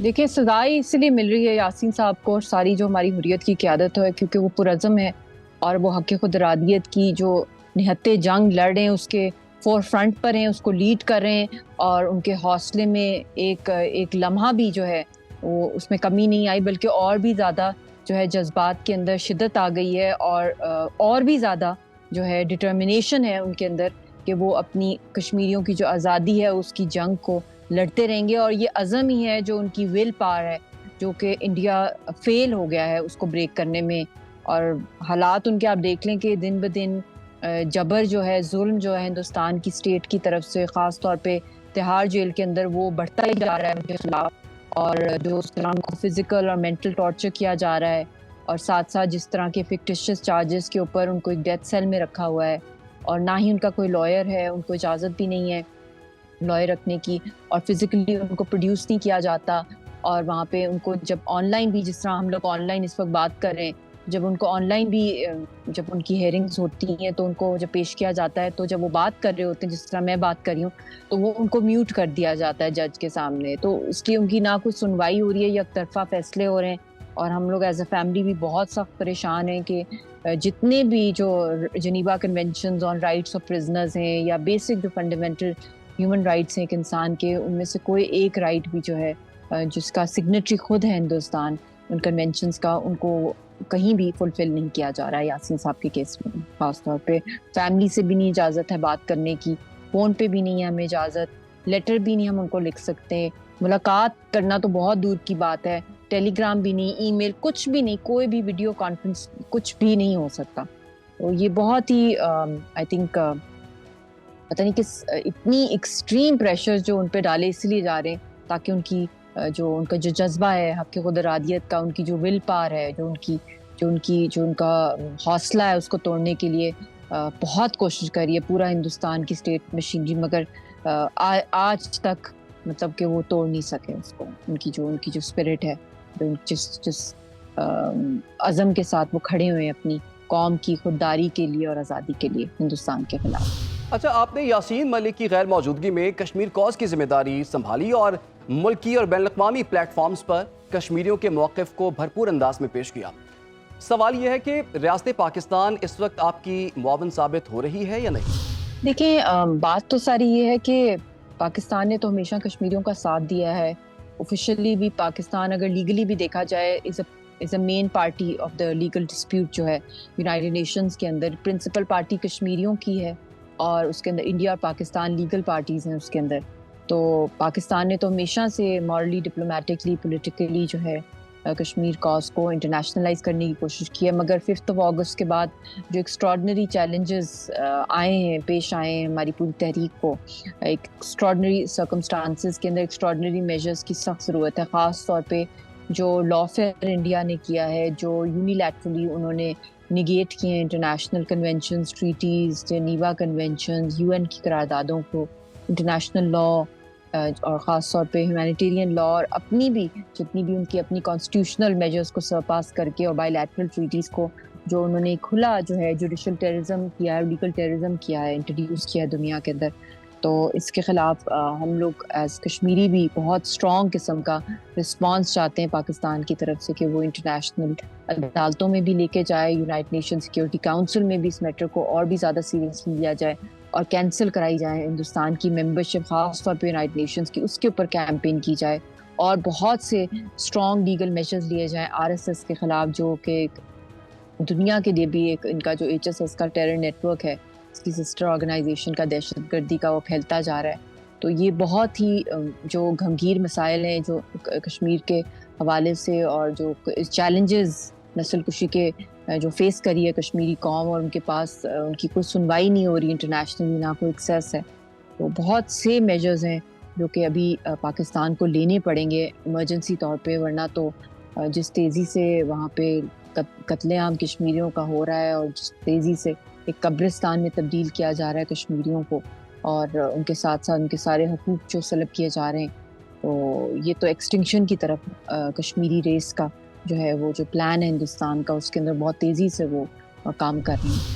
देखिए, सज़ाएँ इसलिए मिल रही है यासीन साहब को और सारी जो हमारी हुर्रियत की क़यादत है, क्योंकि वो पुरज़्म है और वो हक़ खुद इरादियत की जो निहत्ते जंग लड़ रहे हैं उसके फ़ोर फ्रंट पर हैं, उसको लीड कर रहे हैं और उनके हौसले में एक लम्हा भी जो है वो उसमें कमी नहीं आई, बल्कि और भी ज़्यादा जो है जज़्बात के अंदर शिद्दत आ गई है और भी ज़्यादा जो है डिटर्मिनेशन है उनके अंदर कि वो अपनी कश्मीरियों की जो आज़ादी है उसकी जंग को लड़ते रहेंगे। और ये अज़म ही है जो उनकी विल पावर है, जो कि इंडिया फेल हो गया है उसको ब्रेक करने में। और हालात उनके आप देख लें कि दिन ब दिन जबर जो है, जुल्म जो है हिंदुस्तान की स्टेट की तरफ से ख़ास तौर पे तिहाड़ जेल के अंदर वो बढ़ता ही जा रहा है उनके खिलाफ। और जो उस तरह उनको फिजिकल और मेंटल टॉर्चर किया जा रहा है और साथ साथ जिस तरह के फिक्टिशियस चार्जेस के ऊपर उनको एक डेथ सेल में रखा हुआ है और ना ही उनका कोई लॉयर है, उनको इजाज़त भी नहीं है लॉयर रखने की, और फिजिकली उनको प्रोड्यूस नहीं किया जाता। और वहाँ पे उनको जब ऑनलाइन भी, जिस तरह हम लोग ऑनलाइन इस वक्त बात कर रहे हैं, जब उनको ऑनलाइन भी जब उनकी हेयरिंग्स होती हैं तो उनको जब पेश किया जाता है तो जब वो बात कर रहे होते हैं जिस तरह मैं बात कर रही हूँ तो वो उनको म्यूट कर दिया जाता है जज के सामने। तो इसलिए उनकी ना कुछ सुनवाई हो रही है, एकतरफा फैसले हो रहे हैं। और हम लोग एज अ फैमिली भी बहुत सख्त परेशान हैं कि जितने भी जो जनीवा conventions on rights of prisoners हैं या बेसिक जो फंडामेंटल ह्यूमन राइट्स हैं एक इंसान के, उनमें से कोई एक राइट भी जो है जिसका सिग्नेटरी खुद है हिंदुस्तान उन कन्वेंशंस का, उनको कहीं भी फुलफिल नहीं किया जा रहा है। यासीन साहब के केस में खास तौर पे फैमिली से भी नहीं इजाज़त है बात करने की, फ़ोन पे भी नहीं है हमें इजाज़त, लेटर भी नहीं हम उनको लिख सकते, मुलाकात करना तो बहुत दूर की बात है, टेलीग्राम भी नहीं, ईमेल कुछ भी नहीं, कोई भी वीडियो कॉन्फ्रेंस कुछ भी नहीं हो सकता। तो ये बहुत ही आई थिंक पता नहीं किस इतनी एक्सट्रीम प्रेशर जो उन पे डाले इसलिए जा रहे हैं ताकि उनकी जो उनका जो जज्बा है हक़ खुद इरादियत का, उनकी जो विल पावर है, जो उनका हौसला है उसको तोड़ने के लिए बहुत कोशिश करी है पूरा हिंदुस्तान की स्टेट मशीनरी, मगर आज तक मतलब कि वो तोड़ नहीं सके उसको। उनकी जो स्पिरिट है, जो जिस अज़म के साथ वो खड़े हुए हैं अपनी कौम की खुददारी के लिए और आज़ादी के लिए हिंदुस्तान के खिलाफ। अच्छा, आपने यासीन मलिक की गैर मौजूदगी में कश्मीर कॉज की जिम्मेदारी संभाली और मुल्की और बैनुल-अक़वामी प्लेटफॉर्म्स पर कश्मीरियों के मौक़िफ़ को भरपूर अंदाज में पेश किया। सवाल यह है कि रियासत पाकिस्तान इस वक्त आपकी मुआवन साबित हो रही है या नहीं? देखिए, बात तो सारी ये है कि पाकिस्तान ने तो हमेशा कश्मीरियों का साथ दिया है। ऑफिशियली भी पाकिस्तान अगर लीगली भी देखा जाए is a main party of the legal dispute जो है यूनाइटेड नेशंस के अंदर, प्रिंसिपल पार्टी कश्मीरियों की है और उसके अंदर इंडिया और पाकिस्तान लीगल पार्टीज़ हैं उसके अंदर। तो पाकिस्तान ने तो हमेशा से मॉरली, डिप्लोमेटिकली, पॉलिटिकली जो है कश्मीर कॉज को इंटरनेशनलाइज करने की कोशिश की है। मगर 5 अगस्त के बाद जो एक्स्ट्रॉर्डनरी चैलेंजेस पेश आए हैं हमारी पूरी तहरीक को, एक एक्स्ट्रॉर्डनरी सर्कमस्टांसेस के अंदर एक्स्ट्रॉर्डनरी मेजर्स की सख्त ज़रूरत है। ख़ास तौर पे जो लॉफेयर इंडिया ने किया है, जो यूनिलैटरली उन्होंने निगेट किए हैं international conventions, treaties, Geneva conventions, UN की करारदादों को, इंटरनेशनल लॉ और ख़ास तौर पे ह्यूमैनिटेरियन लॉ, और अपनी भी जितनी भी उनकी अपनी कॉन्स्टिट्यूशनल मेजर्स को सरपास करके और बायलैटरल ट्रीटीज़ को जो उन्होंने खुला जो है जुडिशल टेररिज्म किया है, लीगल टेररिज्म किया है, इंट्रोड्यूस किया है दुनिया के अंदर। तो इसके ख़िलाफ़ हम लोग एज़ कश्मीरी भी बहुत स्ट्रॉन्ग किस्म का रिस्पॉन्स चाहते हैं पाकिस्तान की तरफ से कि वो इंटरनेशनल अदालतों में भी लेके जाए, यूनाइटेड नेशन सिक्योरिटी काउंसिल में भी इस मैटर को और भी ज़्यादा सीरियसली लिया जाए और कैंसिल कराई जाए हिंदुस्तान की मेंबरशिप, ख़ास तौर पे यूनाइटेड नेशंस की, उसके ऊपर कैंपेन की जाए और बहुत से स्ट्रॉन्ग लीगल मेजर्स लिए जाएँ आरएसएस के ख़िलाफ़, जो कि दुनिया के लिए भी एक इनका जो एचएसएस का टेरर नेटवर्क है, इसकी सिस्टर ऑर्गेनाइजेशन का दहशतगर्दी का वो फैलता जा रहा है। तो ये बहुत ही जो गंभीर मसाइल हैं जो कश्मीर के हवाले से, और जो चैलेंजेस नस्ल कुशी के जो फेस करी है कश्मीरी कौम, और उनके पास उनकी कोई सुनवाई नहीं हो रही इंटरनेशनली, ना कोई एक्सेस है। तो बहुत से मेजर्स हैं जो कि अभी पाकिस्तान को लेने पड़ेंगे इमरजेंसी तौर पे, वरना तो जिस तेज़ी से वहाँ पे कत्लेआम कश्मीरियों का हो रहा है और जिस तेज़ी से एक कब्रिस्तान में तब्दील किया जा रहा है कश्मीरियों को, और उनके साथ साथ उनके सारे हकूक़ जो सलब किए जा रहे हैं, तो ये तो एक्सटिंक्शन की तरफ कश्मीरी रेस का जो है वो जो प्लान है हिंदुस्तान का, उसके अंदर बहुत तेज़ी से वो काम कर रहे हैं।